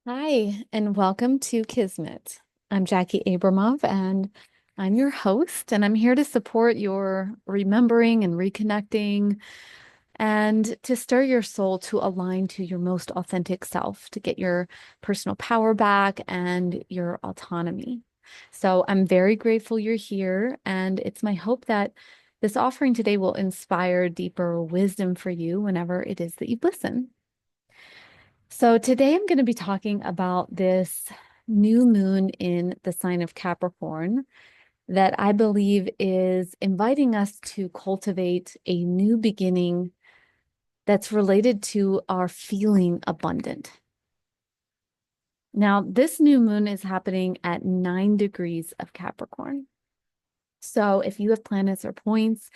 Hi, and welcome to Kismet. I'm Jackie Abramov, and I'm your host, and I'm here to support your remembering and reconnecting and to stir your soul to align to your most authentic self, to get your personal power back and your autonomy. So I'm very grateful you're here, and it's my hope that this offering today will inspire deeper wisdom for you whenever it is that you listen. So today I'm going to be talking about this new moon in the sign of Capricorn that I believe is inviting us to cultivate a new beginning that's related to our feeling abundant. Now, this new moon is happening at 9 degrees of Capricorn. So if you have planets or points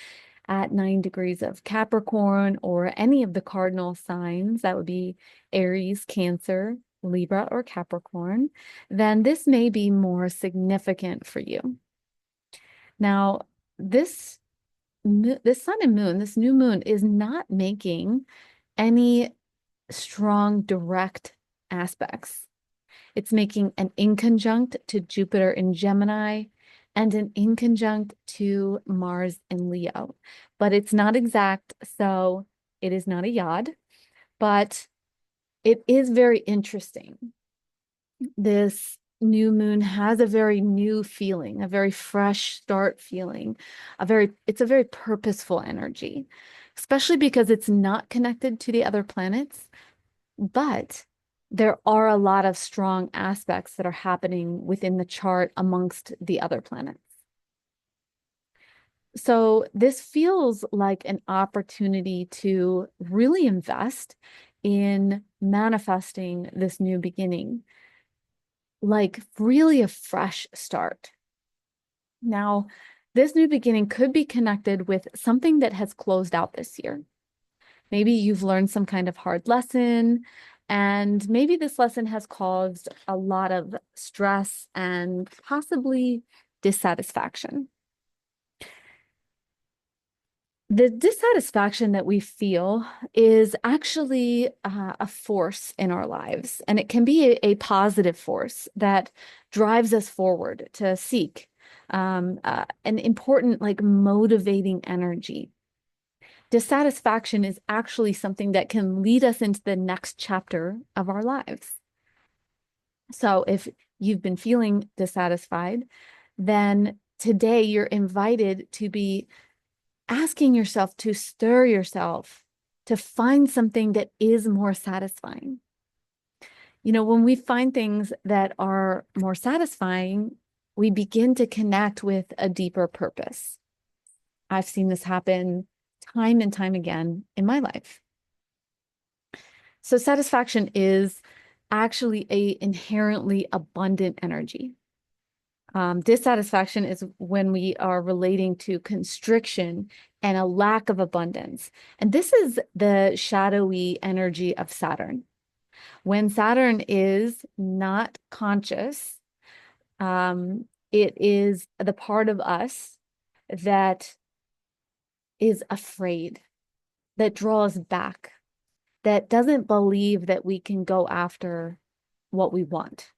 at 9 degrees of Capricorn or any of the cardinal signs, that would be Aries, Cancer, Libra, or Capricorn, then this may be more significant for you. Now, this this sun and moon, this new moon is not making any strong direct aspects. It's making an inconjunct to Jupiter in Gemini and an inconjunct to Mars in Leo. But it's not exact, so it is not a yod, but it is very interesting. This new moon has a very new feeling, a very fresh start feeling, it's a very purposeful energy, especially because it's not connected to the other planets. But there are a lot of strong aspects that are happening within the chart amongst the other planets. So this feels like an opportunity to really invest in manifesting this new beginning, like really a fresh start. Now, this new beginning could be connected with something that has closed out this year. Maybe you've learned some kind of hard lesson, and maybe this lesson has caused a lot of stress and possibly dissatisfaction. The dissatisfaction that we feel is actually a force in our lives, and it can be a positive force that drives us forward to seek an important, like motivating energy. Dissatisfaction is actually something that can lead us into the next chapter of our lives. So if you've been feeling dissatisfied, then today you're invited to be asking yourself to stir yourself to find something that is more satisfying. You know, when we find things that are more satisfying, we begin to connect with a deeper purpose. I've seen this happen time and time again in my life. So satisfaction is actually a inherently abundant energy. Dissatisfaction is when we are relating to constriction and a lack of abundance. And this is the shadowy energy of Saturn. When Saturn is not conscious, it is the part of us that is afraid, that draws back, that doesn't believe that we can go after what we want.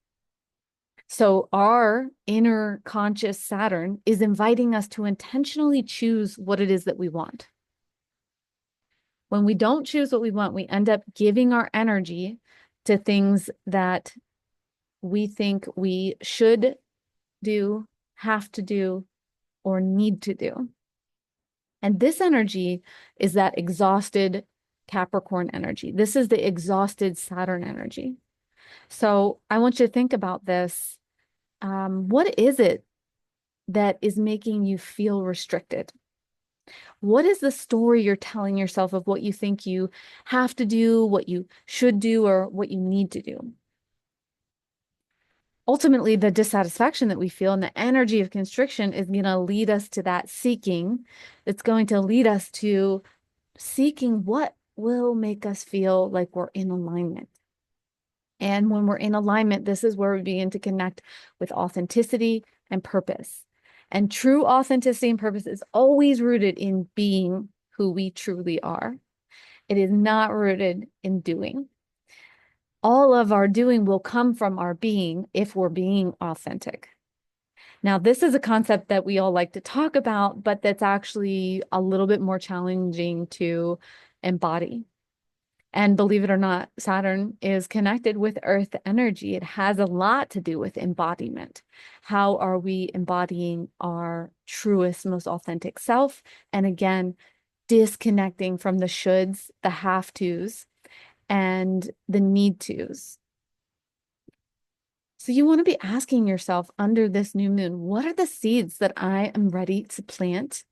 So our inner conscious Saturn is inviting us to intentionally choose what it is that we want. When we don't choose what we want, we end up giving our energy to things that we think we should do, have to do, or need to do. And this energy is that exhausted Capricorn energy. This is the exhausted Saturn energy. So I want you to think about this. What is it that is making you feel restricted? What is the story you're telling yourself of what you think you have to do, what you should do, or what you need to do? Ultimately, the dissatisfaction that we feel and the energy of constriction is going to lead us to that seeking. It's going to lead us to seeking what will make us feel like we're in alignment. And when we're in alignment, this is where we begin to connect with authenticity and purpose. And true authenticity and purpose is always rooted in being who we truly are. It is not rooted in doing. all of our doing will come from our being if we're being authentic. Now, this is a concept that we all like to talk about, but that's actually a little bit more challenging to embody. And believe it or not, Saturn is connected with Earth energy. It has a lot to do with embodiment. How are we embodying our truest, most authentic self? And again, disconnecting from the shoulds, the have tos, and the need tos. So you want to be asking yourself under this new moon, what are the seeds that I am ready to plant?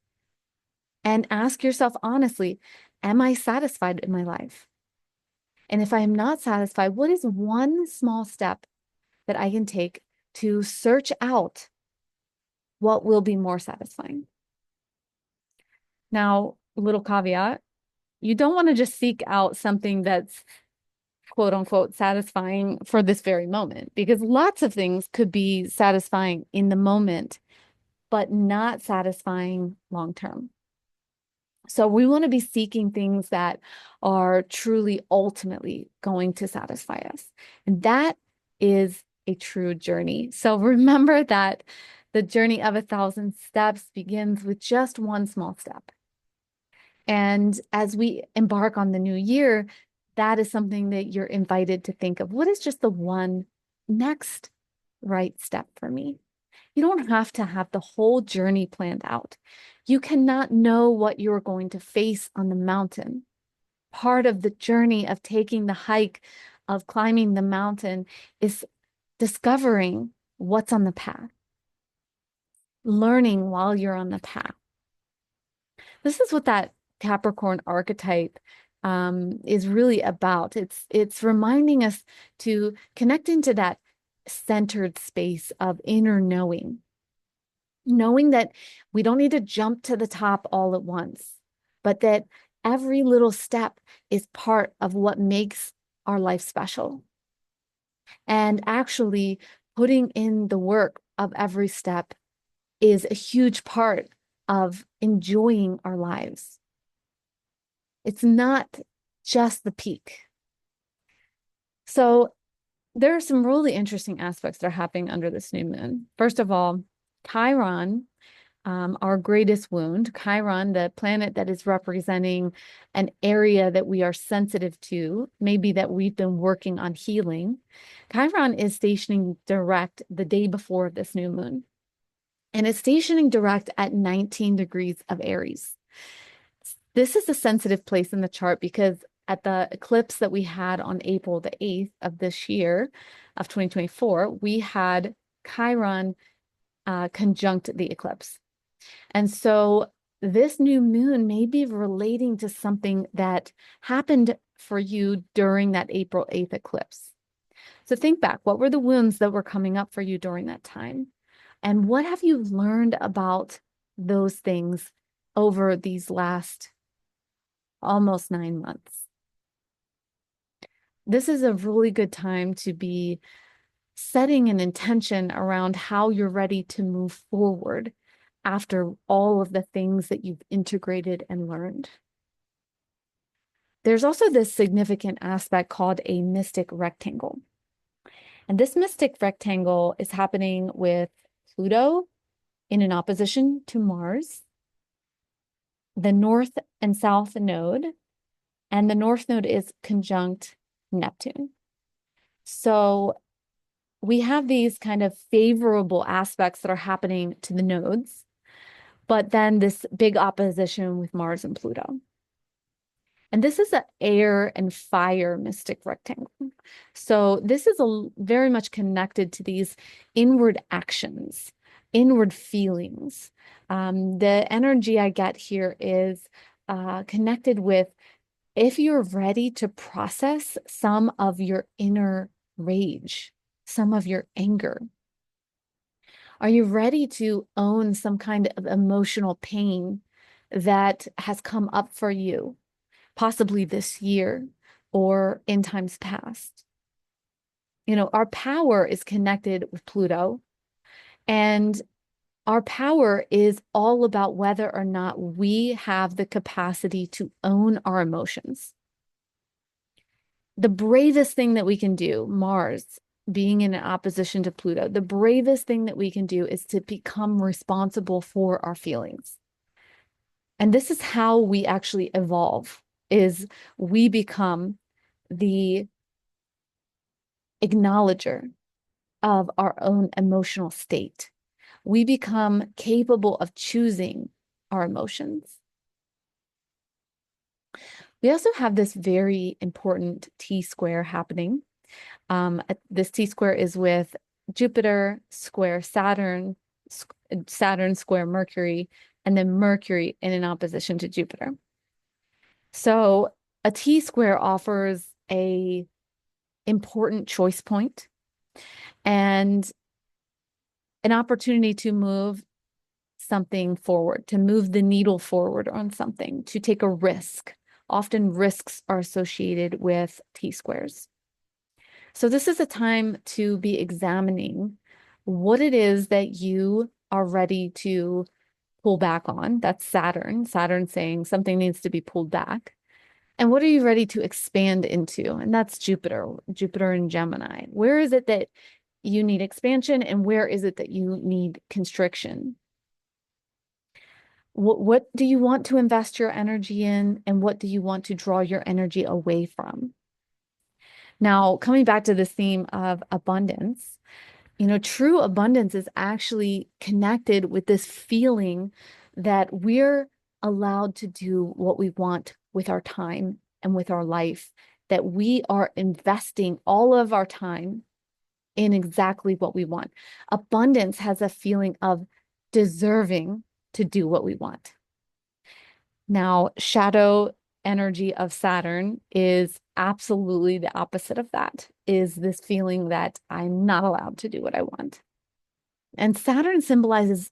And ask yourself honestly, am I satisfied in my life? And if I am not satisfied, what is one small step that I can take to search out what will be more satisfying? Now, little caveat, you don't want to just seek out something that's quote unquote satisfying for this very moment, because lots of things could be satisfying in the moment, but not satisfying long term. So we want to be seeking things that are truly ultimately going to satisfy us. And that is a true journey. So remember that the journey of 1,000 steps begins with just one small step. And as we embark on the new year, that is something that you're invited to think of. What is just the one next right step for me? You don't have to have the whole journey planned out. You cannot know what you're going to face on the mountain. Part of the journey of taking the hike, of climbing the mountain, is discovering what's on the path, learning while you're on the path. This is what that Capricorn archetype is really about. It's reminding us to connect into that centered space of inner knowing, knowing that we don't need to jump to the top all at once, but that every little step is part of what makes our life special. And actually putting in the work of every step is a huge part of enjoying our lives. It's not just the peak. So there are some really interesting aspects that are happening under this new moon. First of all, Chiron, our greatest wound, Chiron, the planet that is representing an area that we are sensitive to, maybe that we've been working on healing. Chiron is stationing direct the day before this new moon. And it's stationing direct at 19 degrees of Aries. This is a sensitive place in the chart because at the eclipse that we had on April the 8th of this year, of 2024, we had Chiron conjunct the eclipse. And so this new moon may be relating to something that happened for you during that April 8th eclipse. So think back, what were the wounds that were coming up for you during that time? And what have you learned about those things over these last almost 9 months? This is a really good time to be setting an intention around how you're ready to move forward after all of the things that you've integrated and learned. There's also this significant aspect called a mystic rectangle. And this mystic rectangle is happening with Pluto in an opposition to Mars, the North and South node, and the North node is conjunct Neptune. So we have these kind of favorable aspects that are happening to the nodes, but then this big opposition with Mars and Pluto. And this is an air and fire mystic rectangle. So this is very much connected to these inward actions, inward feelings. The energy I get here is connected with if you're ready to process some of your inner rage, some of your anger. Are you ready to own some kind of emotional pain that has come up for you, possibly this year or in times past? You know, our power is connected with Pluto, and our power is all about whether or not we have the capacity to own our emotions. The bravest thing that we can do, Mars being in an opposition to Pluto, the bravest thing that we can do is to become responsible for our feelings. And this is how we actually evolve, is we become the acknowledger of our own emotional state. We become capable of choosing our emotions. We also have this very important T-square happening. This T-square is with Jupiter square Saturn, Saturn square Mercury, and then Mercury in an opposition to Jupiter. So a T-square offers a important choice point and an opportunity to move something forward, to move the needle forward on something, to take a risk. Often risks are associated with T-squares. So this is a time to be examining what it is that you are ready to pull back on. That's Saturn. Saturn saying something needs to be pulled back. And what are you ready to expand into? And that's Jupiter, Jupiter in Gemini. Where is it that you need expansion and where is it that you need constriction? What do you want to invest your energy in and what do you want to draw your energy away from? Now, coming back to this theme of abundance, true abundance is actually connected with this feeling that we're allowed to do what we want with our time and with our life, that we are investing all of our time in exactly what we want. Abundance has a feeling of deserving to do what we want. Now, shadow energy of Saturn is absolutely the opposite of that, is this feeling that I'm not allowed to do what I want. And Saturn symbolizes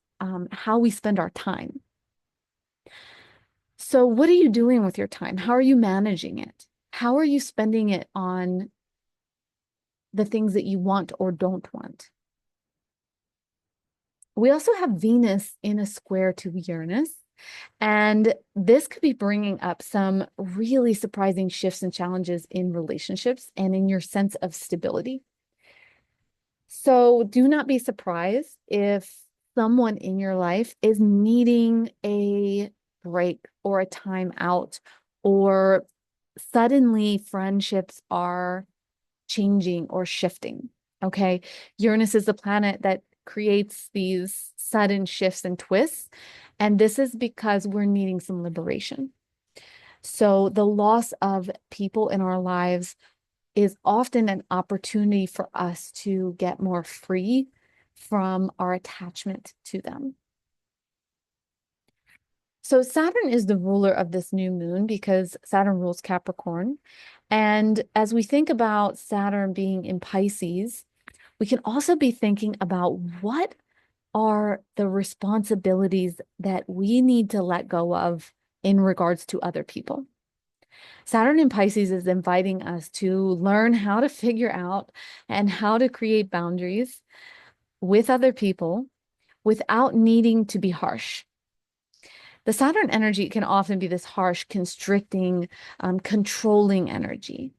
how we spend our time. So what are you doing with your time? How are you managing it? How are you spending it on the things that you want or don't want? We also have Venus in a square to Uranus. And this could be bringing up some really surprising shifts and challenges in relationships and in your sense of stability. So do not be surprised if someone in your life is needing a break or a time out, or suddenly friendships are changing or shifting. Okay. Uranus is the planet that creates these sudden shifts and twists. And this is because we're needing some liberation. So the loss of people in our lives is often an opportunity for us to get more free from our attachment to them. So Saturn is the ruler of this new moon because Saturn rules Capricorn. And as we think about Saturn being in Pisces, we can also be thinking about what are the responsibilities that we need to let go of in regards to other people. Saturn in Pisces is inviting us to learn how to figure out and how to create boundaries with other people without needing to be harsh. The Saturn energy can often be this harsh, constricting, controlling energy.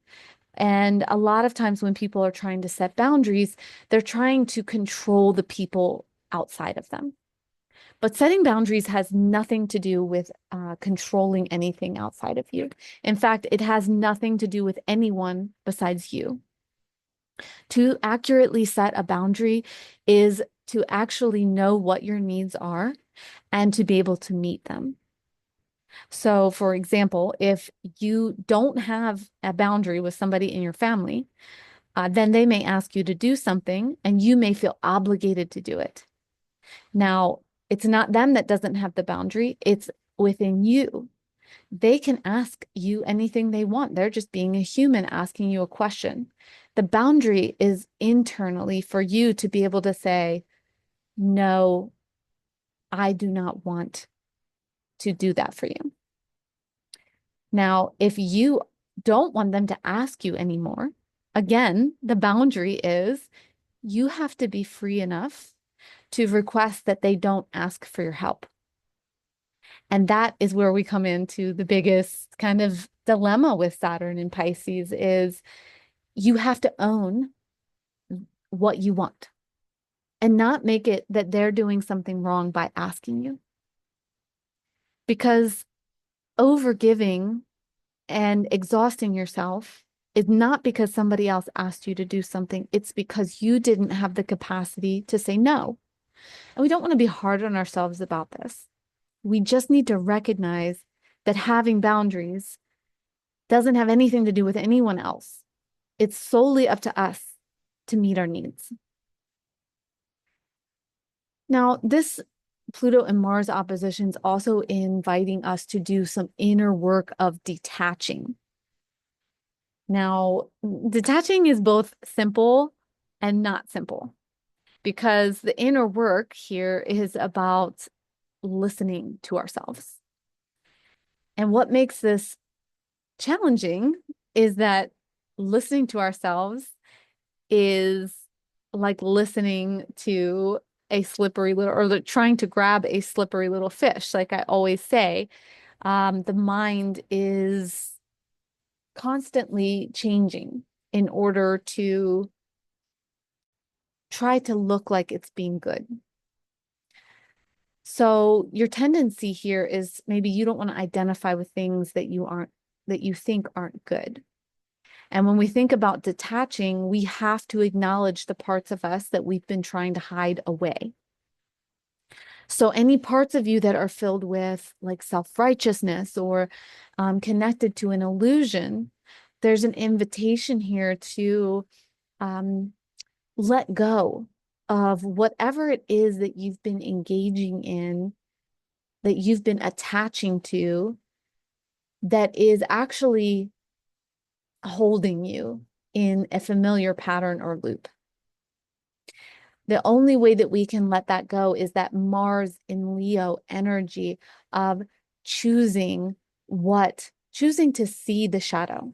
And a lot of times when people are trying to set boundaries, they're trying to control the people outside of them. But setting boundaries has nothing to do with controlling anything outside of you. In fact, it has nothing to do with anyone besides you. To accurately set a boundary is to actually know what your needs are and to be able to meet them. So, for example, if you don't have a boundary with somebody in your family, then they may ask you to do something and you may feel obligated to do it. Now, it's not them that doesn't have the boundary, it's within you. They can ask you anything they want. They're just being a human asking you a question. The boundary is internally for you to be able to say, no, I do not want to do that for you. Now, if you don't want them to ask you anymore, again, the boundary is you have to be free enough to request that they don't ask for your help. And that is where we come into the biggest kind of dilemma with Saturn in Pisces is you have to own what you want and not make it that they're doing something wrong by asking you. Because overgiving and exhausting yourself is not because somebody else asked you to do something. It's because you didn't have the capacity to say no. And we don't want to be hard on ourselves about this. We just need to recognize that having boundaries doesn't have anything to do with anyone else. It's solely up to us to meet our needs. Now, this Pluto and Mars opposition is also inviting us to do some inner work of detaching. Now, detaching is both simple and not simple because the inner work here is about listening to ourselves. And what makes this challenging is that listening to ourselves is like listening to a slippery little, or trying to grab a slippery little fish. Like I always say, the mind is constantly changing in order to try to look like it's being good. So your tendency here is maybe you don't want to identify with things that you think aren't good. And when we think about detaching, we have to acknowledge the parts of us that we've been trying to hide away. So any parts of you that are filled with like self-righteousness or connected to an illusion, there's an invitation here to let go of whatever it is that you've been engaging in, that you've been attaching to, that is actually holding you in a familiar pattern or loop. The only way that we can let that go is that Mars in Leo energy of choosing to see the shadow,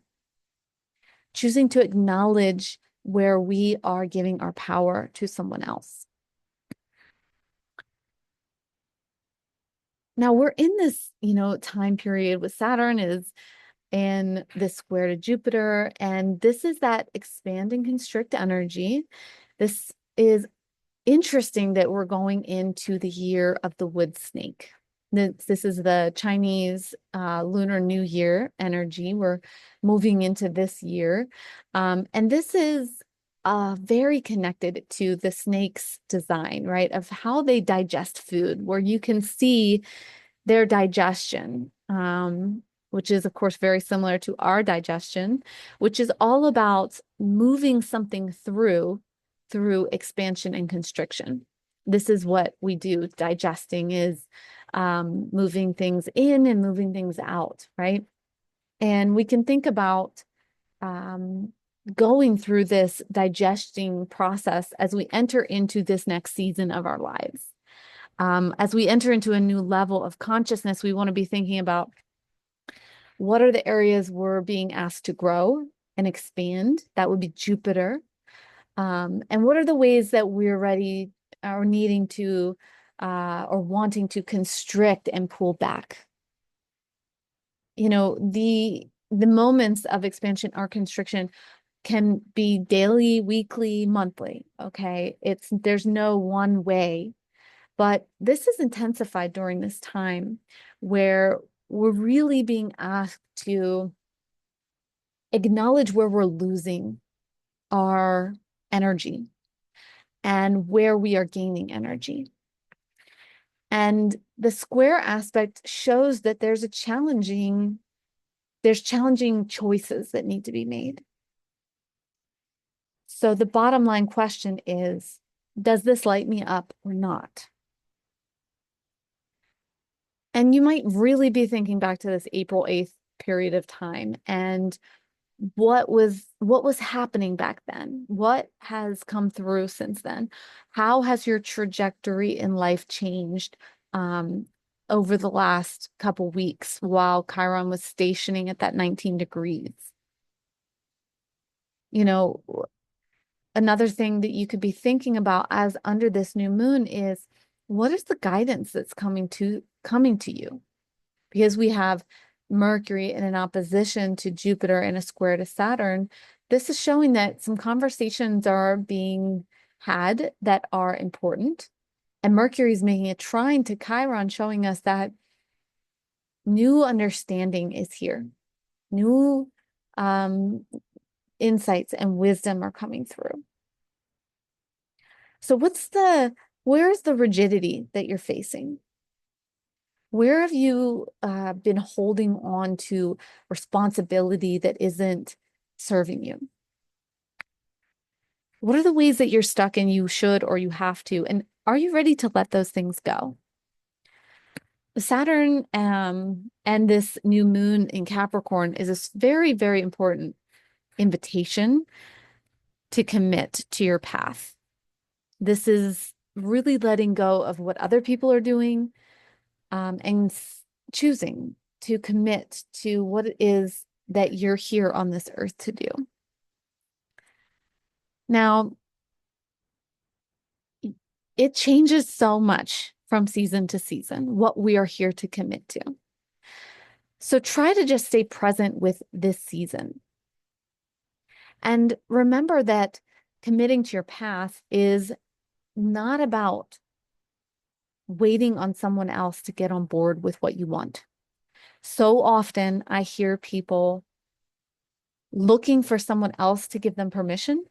choosing to acknowledge where we are giving our power to someone else. Now we're in this, time period with Saturn is in this square to Jupiter, and this is that expand and constrict energy. This is interesting that we're going into the year of the wood snake. This is the Chinese Lunar New Year energy. We're moving into this year. And this is very connected to the snake's design, right? Of how they digest food, where you can see their digestion, which is, of course, very similar to our digestion, which is all about moving something through expansion and constriction. This is what we do. Digesting is moving things in and moving things out, right? And we can think about going through this digesting process as we enter into this next season of our lives. As we enter into a new level of consciousness, we want to be thinking about what are the areas we're being asked to grow and expand. That would be Jupiter. And what are the ways that we're ready or needing to or wanting to constrict and pull back? The moments of expansion or constriction can be daily, weekly, monthly. Okay. There's no one way. But this is intensified during this time where we're really being asked to acknowledge where we're losing our energy and where we are gaining energy. And the square aspect shows that there's challenging choices that need to be made. So the bottom line question is, does this light me up or not? And you might really be thinking back to this April 8th period of time and what was happening back then? What has come through since then? How has your trajectory in life changed over the last couple weeks while Chiron was stationing at that 19 degrees? Another thing that you could be thinking about as under this new moon is what is the guidance that's coming to you? Because we have Mercury in an opposition to Jupiter and a square to Saturn, this is showing that some conversations are being had that are important. And Mercury is making a trine to Chiron, showing us that new understanding is here. New insights and wisdom are coming through. So where's the rigidity that you're facing? Where have you been holding on to responsibility that isn't serving you? What are the ways that you're stuck in you should or you have to? And are you ready to let those things go? Saturn and this new moon in Capricorn is a very, very important invitation to commit to your path. This is really letting go of what other people are doing and choosing to commit to what it is that you're here on this earth to do. Now, it changes so much from season to season, what we are here to commit to. So try to just stay present with this season. And remember that committing to your path is not about waiting on someone else to get on board with what you want. So often I hear people looking for someone else to give them permission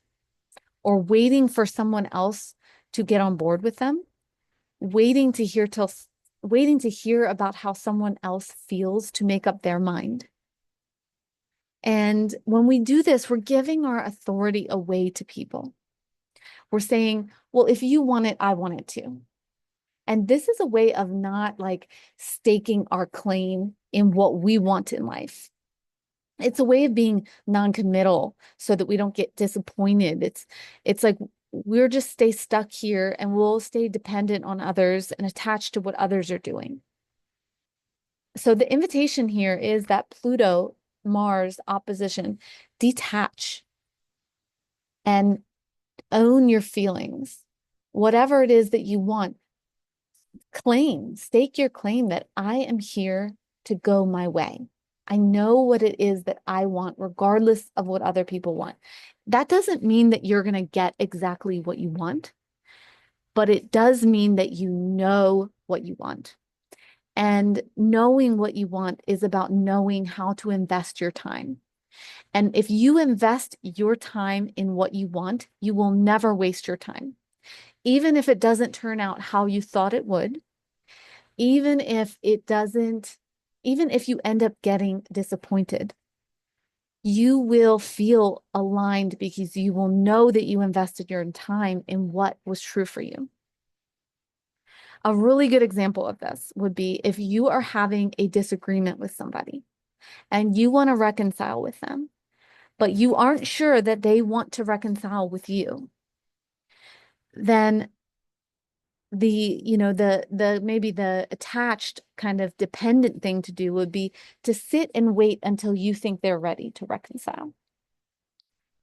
or waiting for someone else to get on board with them, waiting to hear about how someone else feels to make up their mind. And when we do this, we're giving our authority away to people. We're saying, well, if you want it, I want it too. And this is a way of not like staking our claim in what we want in life. It's a way of being non-committal so that we don't get disappointed. It's like we're just stay stuck here and we'll stay dependent on others and attached to what others are doing. So the invitation here is that Pluto, Mars opposition, detach and own your feelings. Whatever it is that you want, stake your claim that I am here to go my way. I know what it is that I want, regardless of what other people want. That doesn't mean that you're going to get exactly what you want, but it does mean that you know what you want. And knowing what you want is about knowing how to invest your time. And if you invest your time in what you want, you will never waste your time. Even if it doesn't turn out how you thought it would, even if you end up getting disappointed, you will feel aligned because you will know that you invested your time in what was true for you. A really good example of this would be if you are having a disagreement with somebody and you want to reconcile with them, but you aren't sure that they want to reconcile with you, then maybe the attached kind of dependent thing to do would be to sit and wait until you think they're ready to reconcile.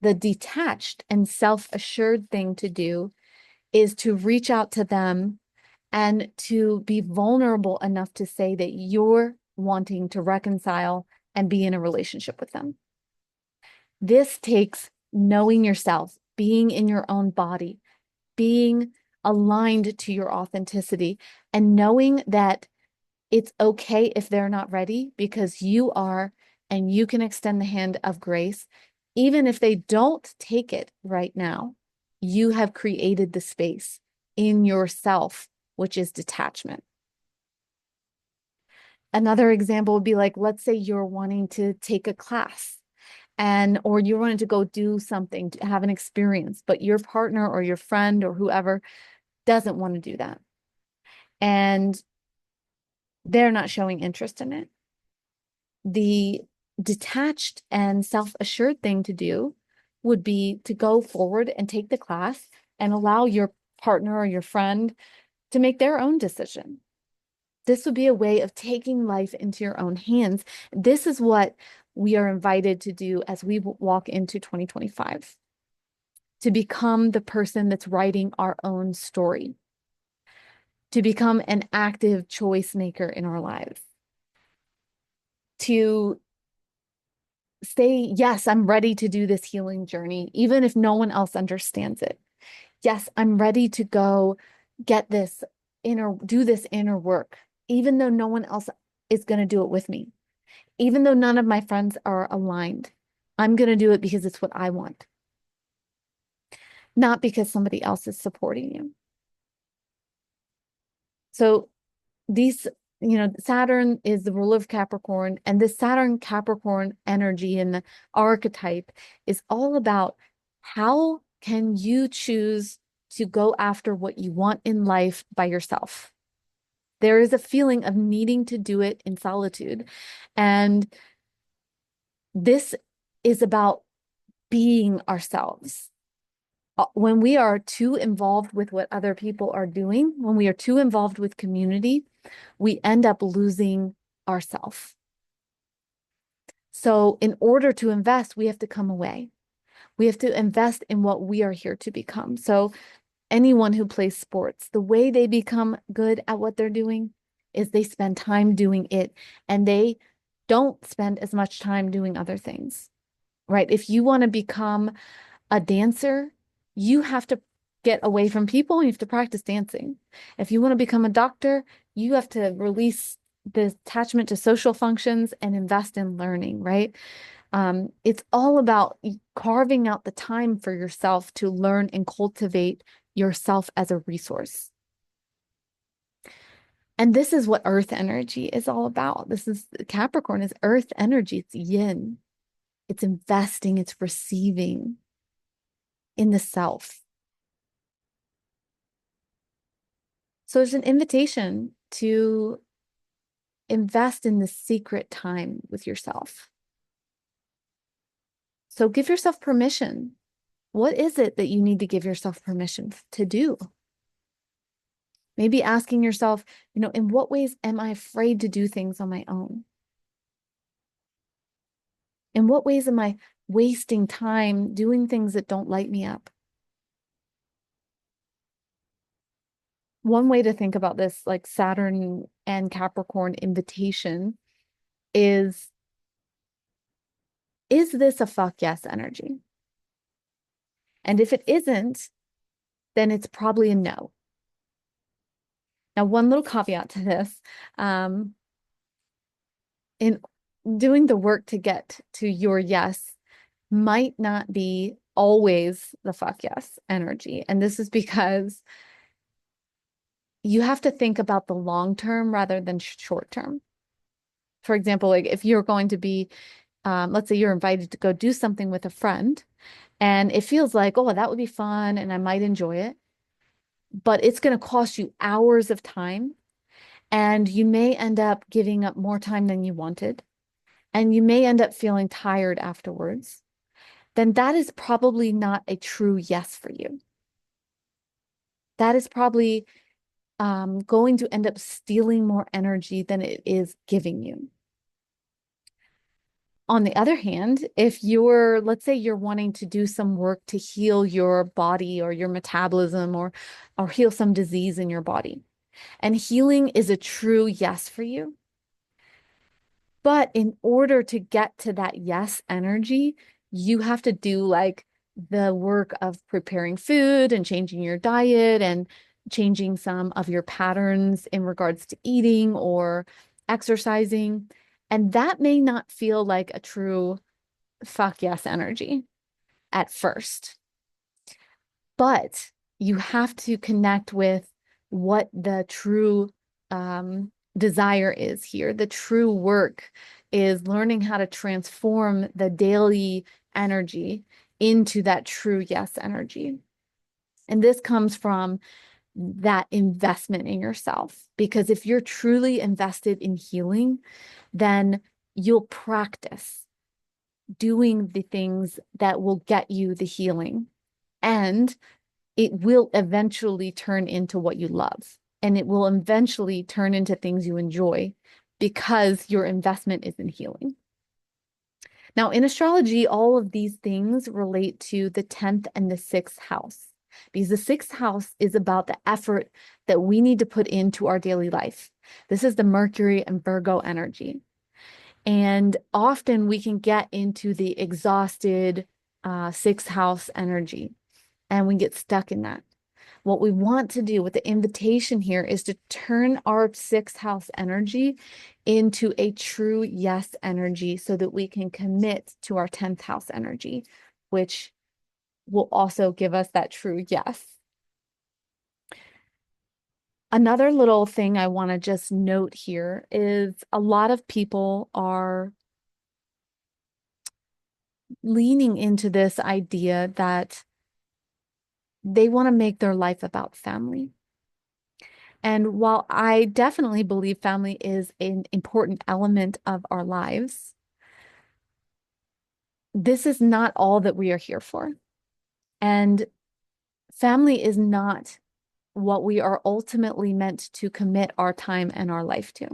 The detached and self-assured thing to do is to reach out to them and to be vulnerable enough to say that you're wanting to reconcile and be in a relationship with them. This takes knowing yourself, being in your own body, being aligned to your authenticity, and knowing that it's okay if they're not ready because you are, and you can extend the hand of grace. Even if they don't take it right now, you have created the space in yourself, which is detachment. Another example would be like, let's say you're wanting to take a class or you're wanting to go do something, to have an experience, but your partner or your friend or whoever doesn't want to do that. And they're not showing interest in it. The detached and self-assured thing to do would be to go forward and take the class and allow your partner or your friend to make their own decision. This would be a way of taking life into your own hands. This is what we are invited to do as we walk into 2025, to become the person that's writing our own story, to become an active choice maker in our lives. to say, yes, I'm ready to do this healing journey, even if no one else understands it. Yes, I'm ready to go get this do this inner work, even though no one else is going to do it with me. Even though none of my friends are aligned, I'm going to do it because it's what I want, not because somebody else is supporting you. So these, Saturn is the ruler of Capricorn, and this Saturn Capricorn energy and the archetype is all about how can you choose to go after what you want in life by yourself. There is a feeling of needing to do it in solitude. And this is about being ourselves. When we are too involved with what other people are doing, when we are too involved with community, we end up losing ourselves. So in order to invest, we have to come away. We have to invest in what we are here to become. So anyone who plays sports, the way they become good at what they're doing is they spend time doing it, and they don't spend as much time doing other things, right? If you want to become a dancer, you have to get away from people and you have to practice dancing. If you want to become a doctor, you have to release the attachment to social functions and invest in learning, right? It's all about carving out the time for yourself to learn and cultivate yourself as a resource. And this is what earth energy is all about. Capricorn is earth energy. It's yin. It's investing, it's receiving in the self. So it's an invitation to invest in the secret time with yourself. So give yourself permission. What is it that you need to give yourself permission to do? Maybe asking yourself, in what ways am I afraid to do things on my own? In what ways am I wasting time doing things that don't light me up? One way to think about this, like Saturn and Capricorn invitation, is this a fuck yes energy? And if it isn't, then it's probably a no. Now, one little caveat to this, in doing the work to get to your yes might not be always the fuck yes energy. And this is because you have to think about the long term rather than short term. For example, like if you're going to be, let's say you're invited to go do something with a friend, and it feels like, oh, that would be fun and I might enjoy it, but it's going to cost you hours of time, and you may end up giving up more time than you wanted, and you may end up feeling tired afterwards, then that is probably not a true yes for you. That is probably going to end up stealing more energy than it is giving you. On the other hand, if let's say you're wanting to do some work to heal your body or your metabolism, or heal some disease in your body, and healing is a true yes for you. But in order to get to that yes energy, you have to do like the work of preparing food and changing your diet and changing some of your patterns in regards to eating or exercising. And that may not feel like a true fuck yes energy at first. But you have to connect with what the true desire is here. The true work is learning how to transform the daily energy into that true yes energy. And this comes from that investment in yourself. Because if you're truly invested in healing, then you'll practice doing the things that will get you the healing. And it will eventually turn into what you love. And it will eventually turn into things you enjoy because your investment is in healing. Now, in astrology, all of these things relate to the 10th and the 6th house, because the 6th house is about the effort that we need to put into our daily life. This is the Mercury and Virgo energy. And often we can get into the exhausted sixth house energy and we get stuck in that. What we want to do with the invitation here is to turn our sixth house energy into a true yes energy so that we can commit to our 10th house energy, which will also give us that true yes. Another little thing I want to just note here is a lot of people are leaning into this idea that they want to make their life about family. And while I definitely believe family is an important element of our lives, this is not all that we are here for. And family is not what we are ultimately meant to commit our time and our life to.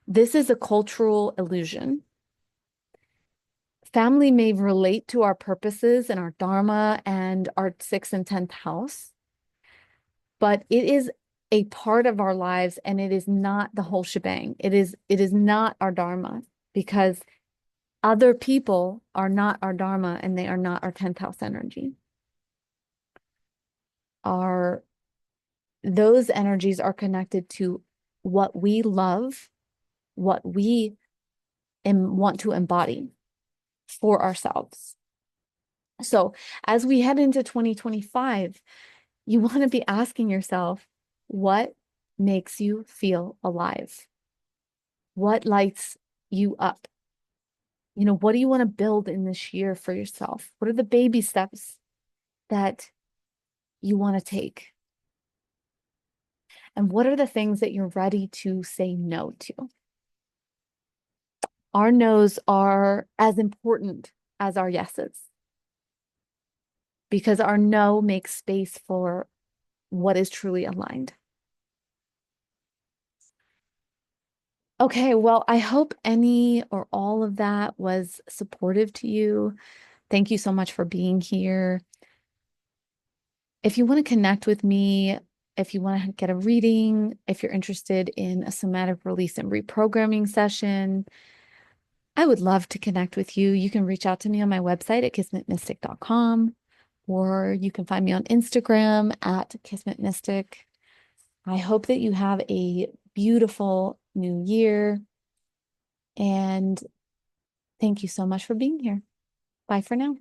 This is a cultural illusion. Family may relate to our purposes and our dharma and our 6th and 10th house, but it is a part of our lives and it is not the whole shebang. It is not our dharma because other people are not our dharma and they are not our 10th house energy. Those energies are connected to what we love, what we want to embody for ourselves. So as we head into 2025, you want to be asking yourself, what makes you feel alive? What lights you up? You know, what do you want to build in this year for yourself? What are the baby steps that you want to take? And what are the things that you're ready to say no to? Our no's are as important as our yeses because our no makes space for what is truly aligned. Okay, well, I hope any or all of that was supportive to you. Thank you so much for being here. If you want to connect with me, if you want to get a reading, if you're interested in a somatic release and reprogramming session, I would love to connect with you. You can reach out to me on my website at kismetmystic.com, or you can find me on Instagram at kismetmystic. I hope that you have a beautiful new year, and thank you so much for being here. Bye for now.